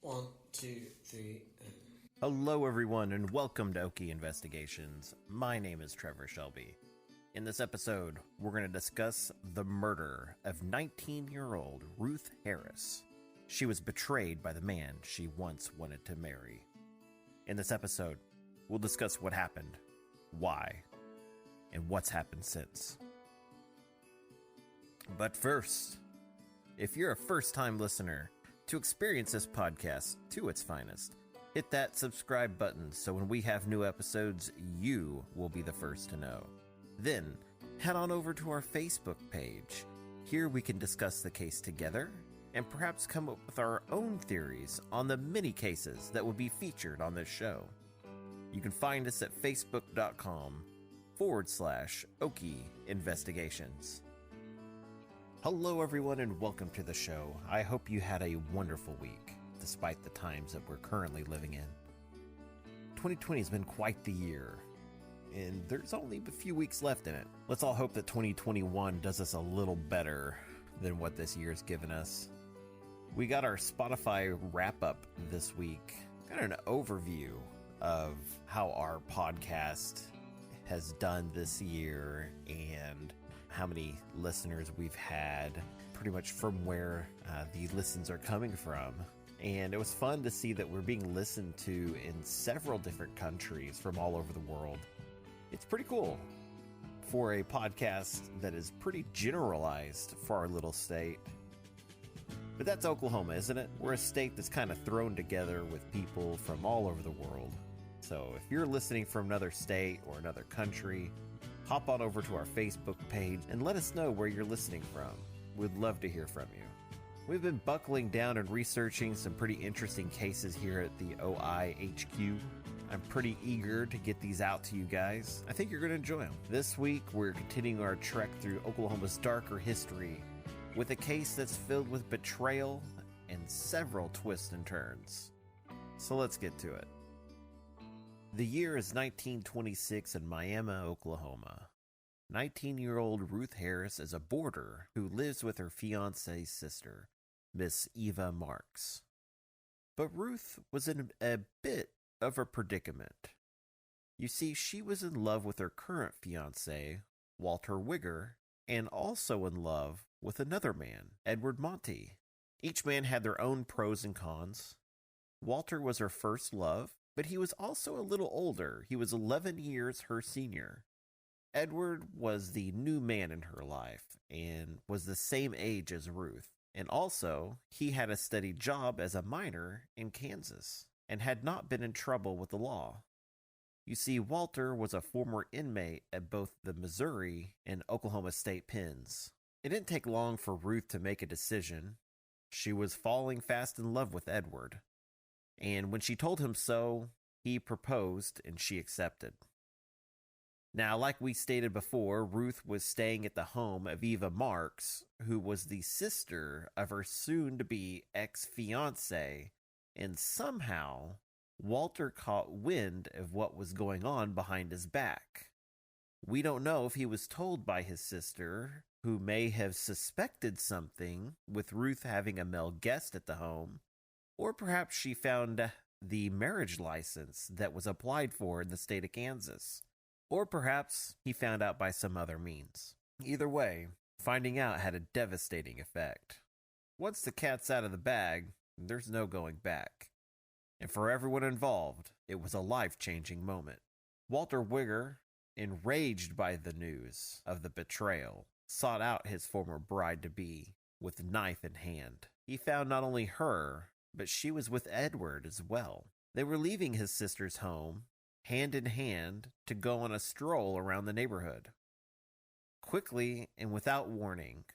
1, 2, 3, and... Hello everyone and welcome to Okie Investigations. My name is Trevor Shelby. In this episode, we're going to discuss the murder of 19-year-old Ruth Harris. She was betrayed by the man she once wanted to marry. In this episode, we'll discuss what happened, why, and what's happened since. But first, if you're a first-time listener, to experience this podcast to its finest, hit that subscribe button so when we have new episodes, you will be the first to know. Then, head on over to our Facebook page. Here we can discuss the case together and perhaps come up with our own theories on the many cases that will be featured on this show. You can find us at facebook.com/Okie Investigations. Hello everyone and welcome to the show. I hope you had a wonderful week, despite the times that we're currently living in. 2020 has been quite the year, and there's only a few weeks left in it. Let's all hope that 2021 does us a little better than what this year's given us. We got our Spotify wrap-up this week, got an overview of how our podcast has done this year and how many listeners we've had, pretty much from where the listens are coming from. And it was fun to see that we're being listened to in several different countries from all over the world. It's pretty cool for a podcast that is pretty generalized for our little state. But that's Oklahoma, isn't it? We're a state that's kind of thrown together with people from all over the world. So if you're listening from another state or another country, hop on over to our Facebook page and let us know where you're listening from. We'd love to hear from you. We've been buckling down and researching some pretty interesting cases here at the OIHQ. I'm pretty eager to get these out to you guys. I think you're going to enjoy them. This week, we're continuing our trek through Oklahoma's darker history with a case that's filled with betrayal and several twists and turns. So let's get to it. The year is 1926 in Miami, Oklahoma. 19-year-old Ruth Harris is a boarder who lives with her fiancé's sister, Miss Eva Marks. But Ruth was in a bit of a predicament. You see, she was in love with her current fiancé, Walter Wigger, and also in love with another man, Edward Monty. Each man had their own pros and cons. Walter was her first love, but he was also a little older. He was 11 years her senior. Edward was the new man in her life and was the same age as Ruth. And also, he had a steady job as a miner in Kansas and had not been in trouble with the law. You see, Walter was a former inmate at both the Missouri and Oklahoma state pens. It didn't take long for Ruth to make a decision. She was falling fast in love with Edward. And when she told him so, he proposed and she accepted. Now, like we stated before, Ruth was staying at the home of Eva Marks, who was the sister of her soon-to-be ex-fiancé, and somehow Walter caught wind of what was going on behind his back. We don't know if he was told by his sister, who may have suspected something with Ruth having a male guest at the home, or perhaps she found the marriage license that was applied for in the state of Kansas. Or perhaps he found out by some other means. Either way, finding out had a devastating effect. Once the cat's out of the bag, there's no going back. And for everyone involved, it was a life-changing moment. Walter Wigger, enraged by the news of the betrayal, sought out his former bride-to-be with knife in hand. He found not only her, but she was with Edward as well. They were leaving his sister's home, hand in hand, to go on a stroll around the neighborhood. Quickly and without warning,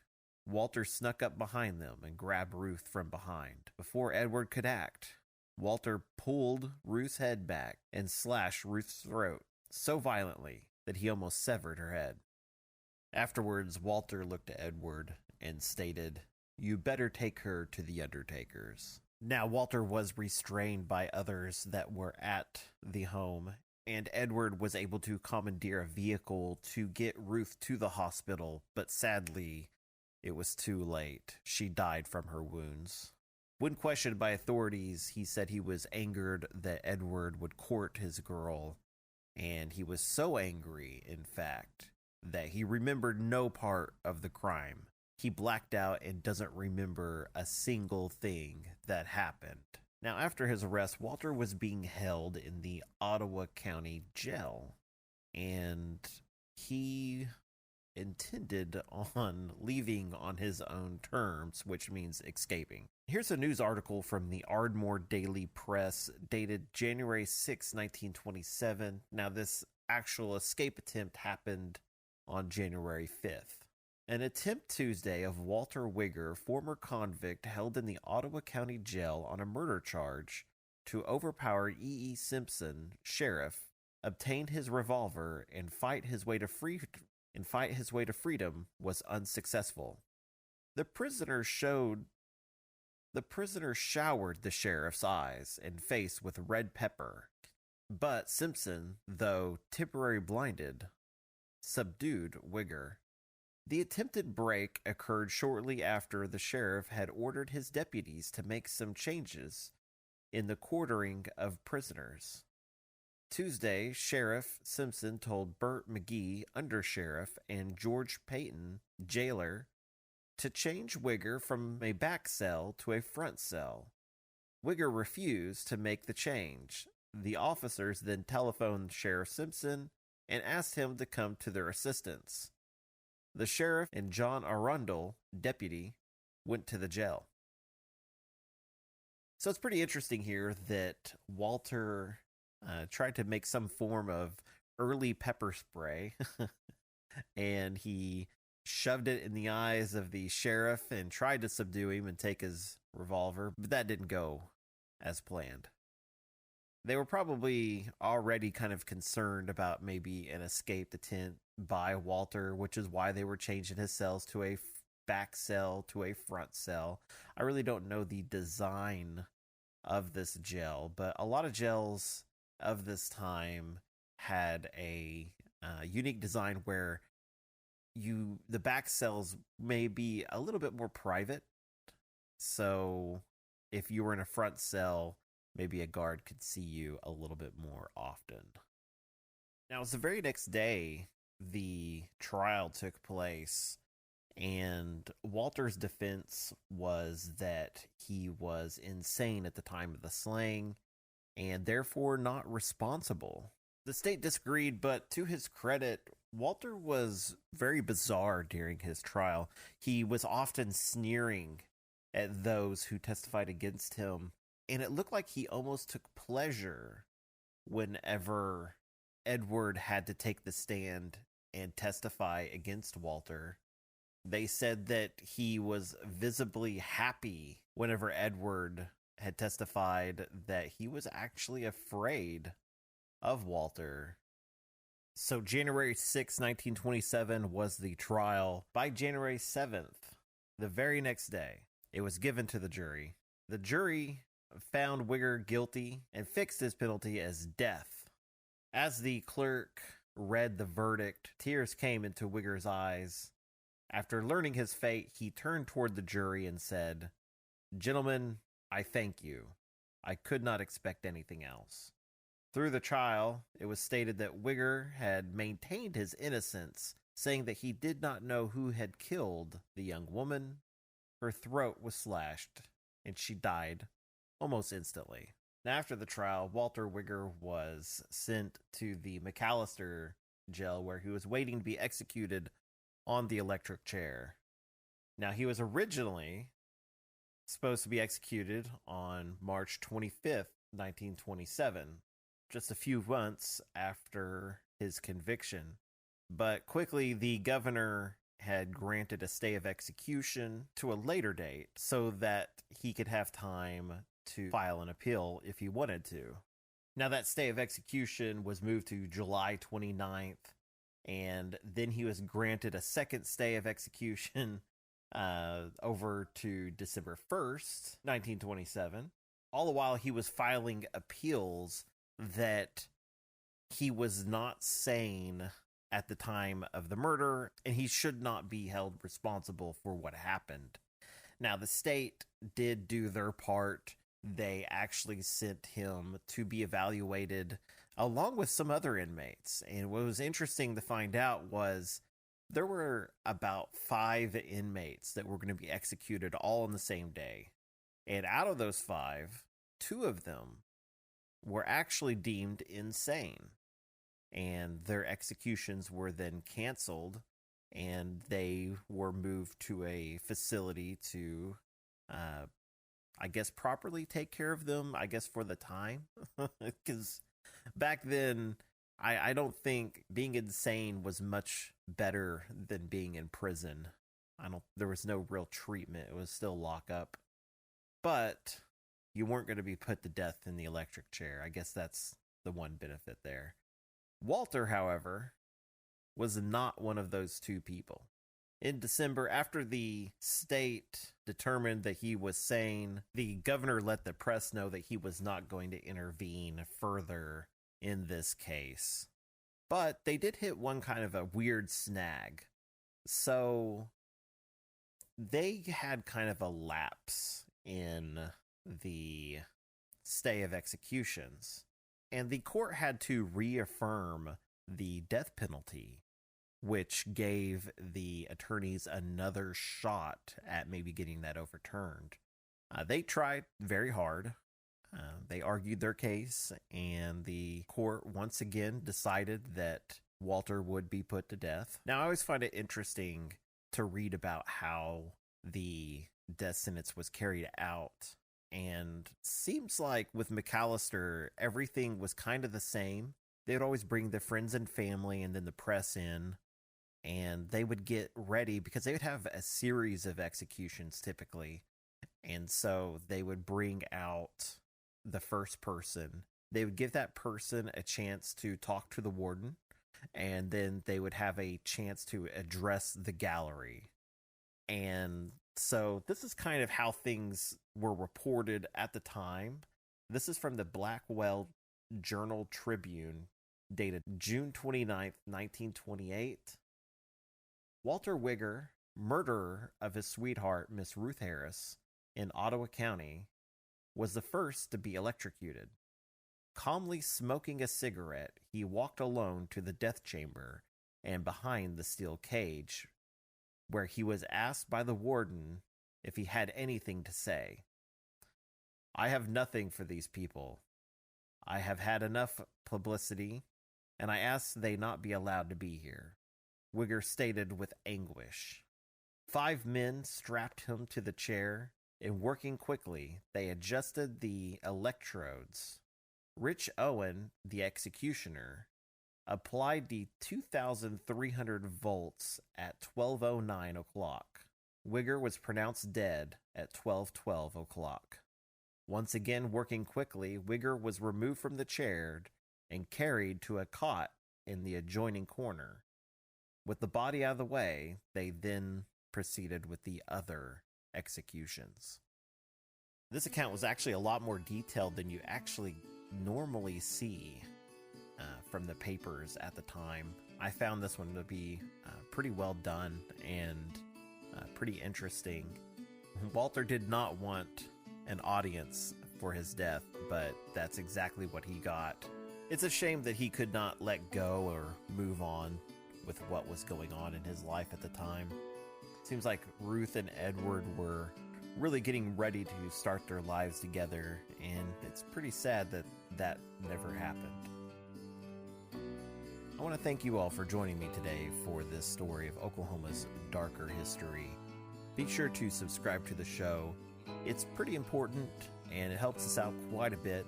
Walter snuck up behind them and grabbed Ruth from behind. Before Edward could act, Walter pulled Ruth's head back and slashed Ruth's throat so violently that he almost severed her head. Afterwards, Walter looked at Edward and stated, "You better take her to the undertaker's." Now, Walter was restrained by others that were at the home, and Edward was able to commandeer a vehicle to get Ruth to the hospital, but sadly, it was too late. She died from her wounds. When questioned by authorities, he said he was angered that Edward would court his girl, and he was so angry, in fact, that he remembered no part of the crime. He blacked out and doesn't remember a single thing that happened. Now, after his arrest, Walter was being held in the Ottawa County Jail, and he intended on leaving on his own terms, which means escaping. Here's a news article from the Ardmore Daily Press dated January 6, 1927. Now, this actual escape attempt happened on January 5th. An attempt Tuesday of Walter Wigger, former convict held in the Ottawa County Jail on a murder charge, to overpower E.E. Simpson, sheriff, obtain his revolver, and fight his way to freedom was unsuccessful. The prisoner showered the sheriff's eyes and face with red pepper, but Simpson, though temporarily blinded, subdued Wigger. The attempted break occurred shortly after the sheriff had ordered his deputies to make some changes in the quartering of prisoners. Tuesday, Sheriff Simpson told Bert McGee, undersheriff, and George Payton, jailer, to change Wigger from a back cell to a front cell. Wigger refused to make the change. The officers then telephoned Sheriff Simpson and asked him to come to their assistance. The sheriff and John Arundel, deputy, went to the jail. So it's pretty interesting here that Walter tried to make some form of early pepper spray, and he shoved it in the eyes of the sheriff and tried to subdue him and take his revolver, but that didn't go as planned. They were probably already kind of concerned about maybe an escaped attempt by Walter, which is why they were changing his cells to a back cell to a front cell. I really don't know the design of this jail, but a lot of jails of this time had a unique design where the back cells may be a little bit more private. So if you were in a front cell, maybe a guard could see you a little bit more often. Now, it's the very next day the trial took place, and Walter's defense was that he was insane at the time of the slaying and therefore not responsible. The state disagreed, but to his credit, Walter was very bizarre during his trial. He was often sneering at those who testified against him, and it looked like he almost took pleasure whenever Edward had to take the stand and testify against Walter. They said that he was visibly happy whenever Edward had testified, that he was actually afraid of Walter. So January 6, 1927 was the trial. By January 7th, the very next day, it was given to the jury. The jury found Wigger guilty and fixed his penalty as death. As the clerk read the verdict, tears came into Wigger's eyes. After learning his fate, he turned toward the jury and said, "Gentlemen, I thank you. I could not expect anything else." Through the trial, it was stated that Wigger had maintained his innocence, saying that he did not know who had killed the young woman. Her throat was slashed, and she died almost instantly. Now, after the trial, Walter Wigger was sent to the McAllister jail, where he was waiting to be executed on the electric chair. Now, he was originally supposed to be executed on March 25th, 1927, just a few months after his conviction. But quickly, the governor had granted a stay of execution to a later date so that he could have time to file an appeal if he wanted to. Now, that stay of execution was moved to July 29th, and then he was granted a second stay of execution over to December 1st, 1927. All the while he was filing appeals that he was not sane at the time of the murder, and he should not be held responsible for what happened. Now, the state did do their part. They actually sent him to be evaluated along with some other inmates. And what was interesting to find out was there were about 5 inmates that were going to be executed all on the same day. And out of those 5, 2 of them were actually deemed insane. And their executions were then canceled, and they were moved to a facility to, I guess, properly take care of them, I guess, for the time. Because back then, I don't think being insane was much better than being in prison. There was no real treatment. It was still lockup. But you weren't going to be put to death in the electric chair. I guess that's the one benefit there. Walter, however, was not one of those 2 people. In December, after the state determined that he was sane, the governor let the press know that he was not going to intervene further in this case. But they did hit one kind of a weird snag. So they had kind of a lapse in the stay of executions. And the court had to reaffirm the death penalty, which gave the attorneys another shot at maybe getting that overturned. They tried very hard. They argued their case, and the court once again decided that Walter would be put to death. Now, I always find it interesting to read about how the death sentence was carried out. And seems like with McAllister, everything was kind of the same. They would always bring their friends and family and then the press in, and they would get ready because they would have a series of executions typically. And so they would bring out the first person. They would give that person a chance to talk to the warden, and then they would have a chance to address the gallery. And so this is kind of how things were reported at the time. This is from the Blackwell Journal Tribune, dated June 29th, 1928. Walter Wigger, murderer of his sweetheart, Miss Ruth Harris, in Ottawa County, was the first to be electrocuted. Calmly smoking a cigarette, he walked alone to the death chamber and behind the steel cage, where he was asked by the warden if he had anything to say. "I have nothing for these people. I have had enough publicity, and I ask they not be allowed to be here," Wigger stated with anguish. 5 men strapped him to the chair, and working quickly, they adjusted the electrodes. Rich Owen, the executioner, applied the 2,300 volts at 12:09 o'clock. Wigger was pronounced dead at 12:12 o'clock. Once again working quickly, Wigger was removed from the chair and carried to a cot in the adjoining corner. With the body out of the way, they then proceeded with the other executions. This account was actually a lot more detailed than you actually normally see from the papers at the time. I found this one to be pretty well done and pretty interesting. Walter did not want an audience for his death, but that's exactly what he got. It's a shame that he could not let go or move on with what was going on in his life at the time. Seems like Ruth and Edward were really getting ready to start their lives together, and it's pretty sad that that never happened. I want to thank you all for joining me today for this story of Oklahoma's darker history. Be sure to subscribe to the show. It's pretty important, and it helps us out quite a bit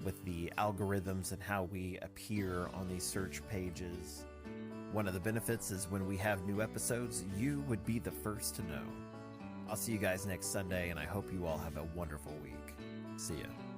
with the algorithms and how we appear on these search pages. One of the benefits is when we have new episodes, you would be the first to know. I'll see you guys next Sunday, and I hope you all have a wonderful week. See ya.